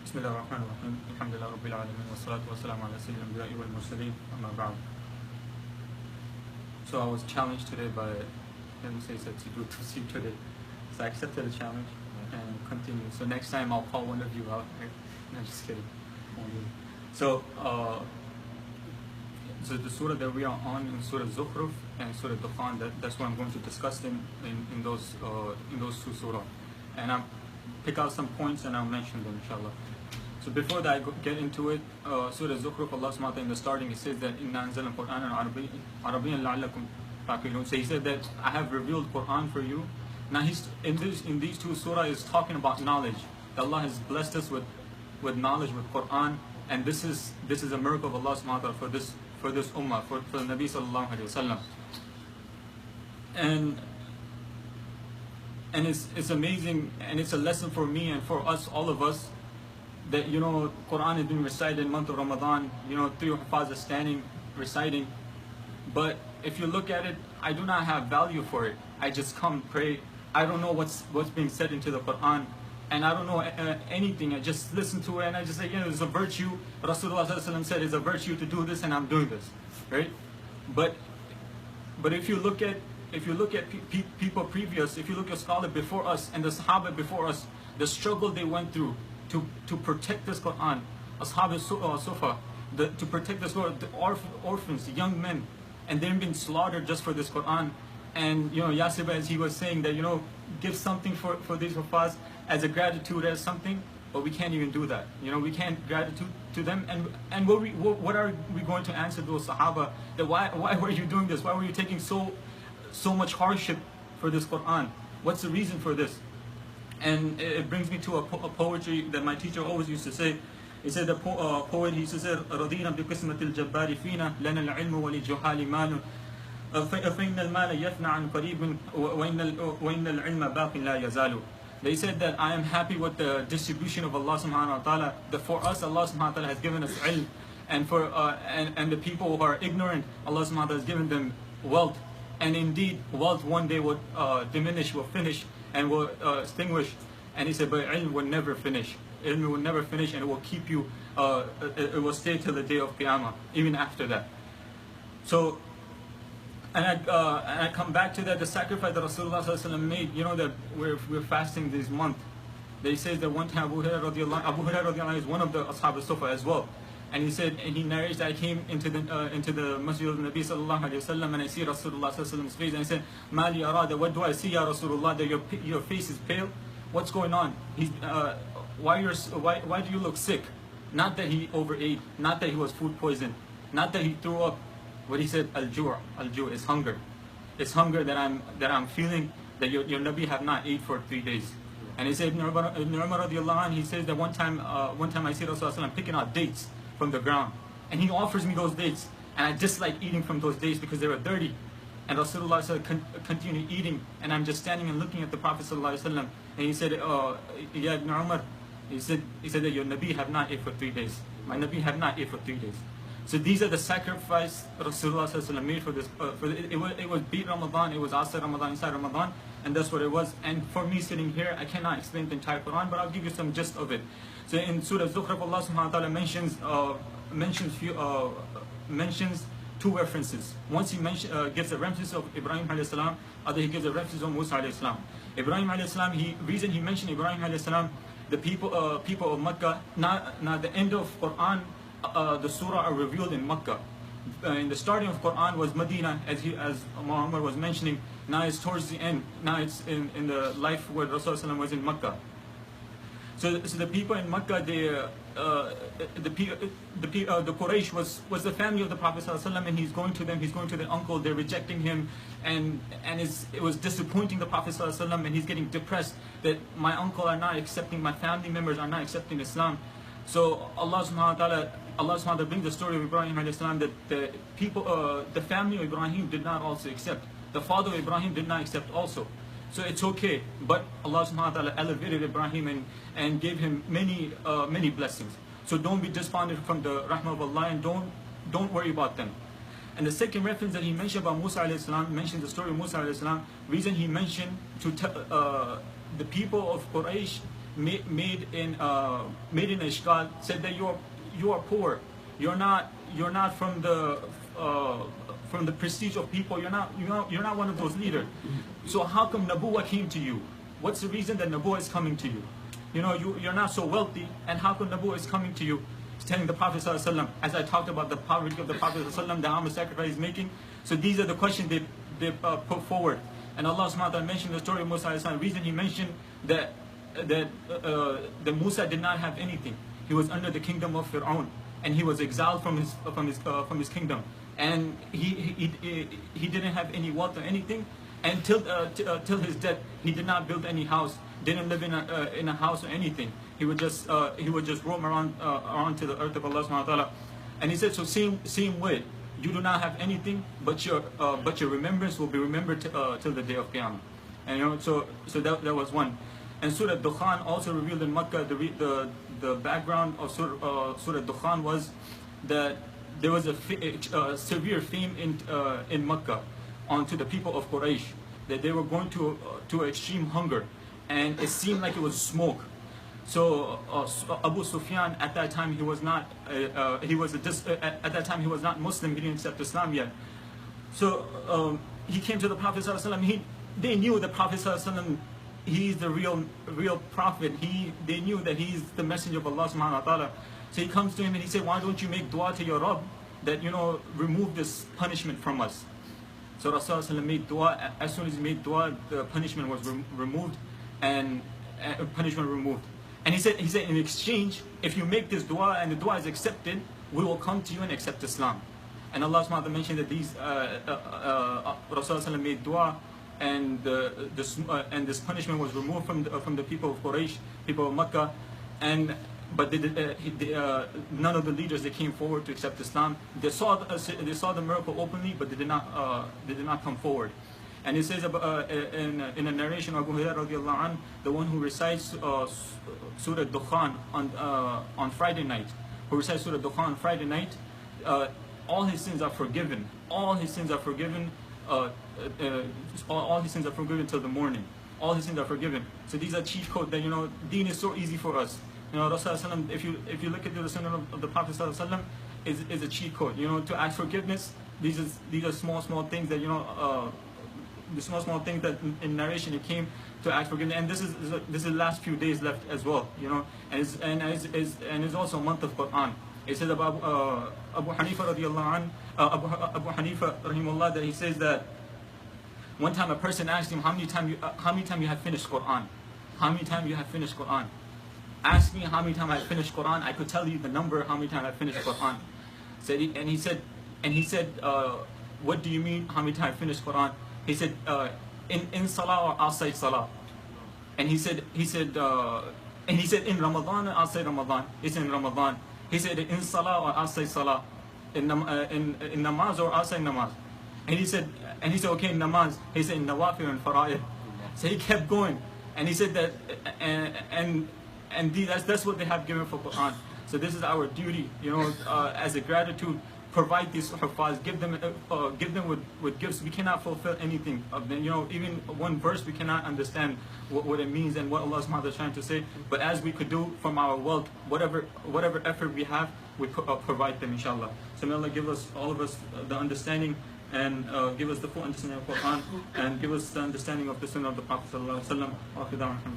بسم الله الرحمن الرحيم الحمد لله رب العالمين والصلاة والسلام على سيد الأنبياء والمرسلين أما بعد. So I was challenged today by him, said to do Tafseer today. So I accepted the challenge and continued. So next time I'll call one of you out. No, just kidding. So the surah that we are on in Surah Zukhruf and Surah Dukhan, that's what I'm going to discuss in those two surah. And I'll pick out some points and I'll mention them, inshallah. So before that I get into it, Surah Zukhruf, Allah subhanahu wa ta'ala in the starting, He says that Inna anzalna Qur'anan Arabiyyan la'allakum ta'qilun. So He said that I have revealed Qur'an for you. Now in these two surah is talking about knowledge. That Allah has blessed us with knowledge, with Qur'an, and this is a miracle of Allah subhanahu wa ta'ala for this ummah, for the Nabi sallallahu alayhi wa sallam. And it's amazing, and it's a lesson for me and for us, all of us, that Quran has been recited in the month of Ramadan. 3 Hufaz are standing reciting, but if you look at it, I do not have value for it. I just come pray. I don't know what's being said into the Quran, and I don't know anything. I just listen to it and I just say, it's a virtue. Rasulullah said it's a virtue to do this, and I'm doing this, right? But if you look at people previous, if you look at scholars before us and the Sahaba before us, the struggle they went through to protect this Quran, Ashab Sufa, to protect this Quran, the orphans, the young men, and they've been slaughtered just for this Quran. And Yasir, as he was saying, that give something for these Hufaz as a gratitude, as something, but we can't even do that. We can't gratitude to them. And what are we going to answer those Sahaba? That why were you doing this? Why were you taking so much hardship for this Quran? What's the reason for this? And it brings me to a poetry that my teacher always used to say. He said, the poet, he used to say, رَضِينَا بِقِسْمَةِ الْجَبَّارِ فِينَا لَنَا الْعِلْمُ وَلِجُهَالِ مَالٌ فَإِنَّ الْمَالَ يَفْنَى عَنْ قَرِيبٍ وَإِنَّ الْعِلْمَ بَاقٍ لَا يَزَالُ. They said that I am happy with the distribution of Allah subhanahu wa ta'ala, that for us Allah subhanahu wa ta'ala has given us ilm, and for and the people who are ignorant, Allah subhanahu wa ta'ala has given them wealth. And indeed, wealth one day will diminish, will finish, and will extinguish. And he said, but ilm will never finish. Ilm will never finish, and it will keep you, it will stay till the day of Qiyamah, even after that. So, and I come back to that, the sacrifice that Rasulullah made, that we're fasting this month. They say that one time Abu Hurairah radiallahu is one of the Ashab al-Sufa as well. And he said, and he narrates that I came into the Masjid of the Nabi sallallahu alayhi wa sallam, and I see Rasulullah sallallahu alayhi wa face, and I said, Mali arada, what do I see, Ya Rasulullah, that your face is pale? What's going on? Why do you look sick? Not that he overate, not that he was food poisoned, not that he threw up. What he said, al-ju' is hunger. It's hunger that I'm feeling, that your Nabi have not ate for 3 days. And he said, Ibn Umar radiallahu anh, he says that one time I see Rasulullah picking out dates from the ground, and he offers me those dates, and I dislike eating from those dates because they were dirty. And Rasulullah said, continue eating, and I'm just standing and looking at the Prophet sallallahu alaihi wasallam, and he said, Ya Ibn Umar, he said that your Nabi have not ate for 3 days. My Nabi have not ate for 3 days. So these are the sacrifice Rasulullah sallallahu alaihi wasallam made for this. It was beat Ramadan, it was outside Ramadan, inside Ramadan, and that's what it was. And for me sitting here, I cannot explain the entire Quran, but I'll give you some gist of it. So in Surah Zukhruf, Allah subhanahu wa ta'ala mentions two references. Once he gives a reference of Ibrahim alayhi salam, other he gives a reference of Musa alayhi salam. Ibrahim alayhi salam, reason he mentioned Ibrahim alayhi salam, the people of Makkah, now the end of Quran, the surah are revealed in Makkah. In the starting of Quran was Medina, as Muhammad was mentioning. Now it's towards the end. Now it's in the life where Rasulullah was in Makkah. So the people in Makkah, the Quraysh was the family of the Prophet ﷺ, and he's going to them. He's going to their uncle. They're rejecting him, and it was disappointing the Prophet ﷺ, and he's getting depressed that my uncle are not accepting, my family members are not accepting Islam. So Allah subhanahu wa ta'ala brings the story of Ibrahim alayhi salam, that the people, the family of Ibrahim did not also accept. The father of Ibrahim did not accept also. So it's okay, but Allah subhanahu wa ta'ala elevated Ibrahim and gave him many blessings. So don't be despondent from the rahmah of Allah, and don't worry about them. And the second reference that he mentioned about Musa alayhi salam, mentioned the story of Musa alayhi salam, reason he mentioned to the people of Quraysh, made in Ishqal said that you are poor. You're not from the prestige of people. You're not one of those leaders. So how come Nabuwa came to you? What's the reason that Nabuwa is coming to you? You know, you're not so wealthy, and how come Nabuwa is coming to you? He's telling the Prophet ﷺ, as I talked about the poverty of the Prophet ﷺ, the Amal sacrifice he's making. So these are the questions they put forward. And Allah subhanahu wa ta'ala mentioned the story of Musa alayhi salam. The reason he mentioned that Musa did not have anything. He was under the kingdom of Fir'aun, and he was exiled from his kingdom, and he didn't have any wealth or anything. And till his death, he did not build any house, didn't live in a house or anything. He would just roam around to the earth of Allah subhanahu wa ta'ala. And he said, so same way, you do not have anything, but your remembrance will be remembered till the day of Qiyamah. And you know, so that was one. And Surah Dukhan also revealed in Makkah. The background of Surah Dukhan was that there was a severe fame in Makkah onto the people of Quraysh, that they were going to extreme hunger, and it seemed like it was smoke. So Abu Sufyan at that time he was not Muslim. He didn't accept Islam yet. So he came to the Prophet ﷺ. They knew the Prophet ﷺ, he's the real prophet. They knew that he's the messenger of Allah subhanahu wa ta'ala. So he comes to him and he said, why don't you make dua to your Rabb that, you know, remove this punishment from us? So Rasulullah made dua. As soon as he made dua, the punishment was removed, and punishment removed. And he said in exchange, if you make this dua and the dua is accepted, we will come to you and accept Islam. And Allah subhanahu wa ta'ala mentioned that these Rasulullah made dua, and this punishment was removed from the people of Quraysh, people of Makkah, but none of the leaders that came forward to accept Islam. They saw the miracle openly, but they did not come forward. And it says in a narration of Abu Hurairah radiallahu anh, the one who recites Surah Dukhan on Friday night, all his sins are forgiven. All his sins are forgiven. All his sins are forgiven till the morning. All his sins are forgiven. So these are cheat codes that, you know, Deen is so easy for us. You know, Rasulullah, if you look at the sunnah of the Prophet ﷺ, is a cheat code. You know, to ask forgiveness. These are small things that, you know, the small things that in narration it came to ask forgiveness. And this is the last few days left as well. You know, and it's also a month of Quran. It says about Abu Hanifa radiallahu anh, Abu Hanifa rahimahullah, that he says that one time a person asked him, how many times you have finished Quran? How many times you have finished Quran? Ask me how many times I finished Quran. I could tell you the number how many times I finished Quran. He said, what do you mean how many times I finished Quran? He said, in Salah or outside Salah. And he said in Ramadan or outside Ramadan. He said in Ramadan. He said in Salah or outside Salah. In namaz or outside namaz. And he said okay, in namaz. He said in nawafil and fara'id. So he kept going, and he said that that's what they have given for Quran. So this is our duty, you know, as a gratitude. Provide these hufaz, give them with gifts. We cannot fulfill anything of them. You know, even one verse we cannot understand what it means and what Allah subhanahu wa ta'ala is trying to say. But as we could do from our wealth, whatever effort we have, we provide them, inshallah. So may Allah give us, all of us, the understanding, and give us the full understanding of Quran, and give us the understanding of the Sunnah of the Prophet sallallahu alaihi wasallam.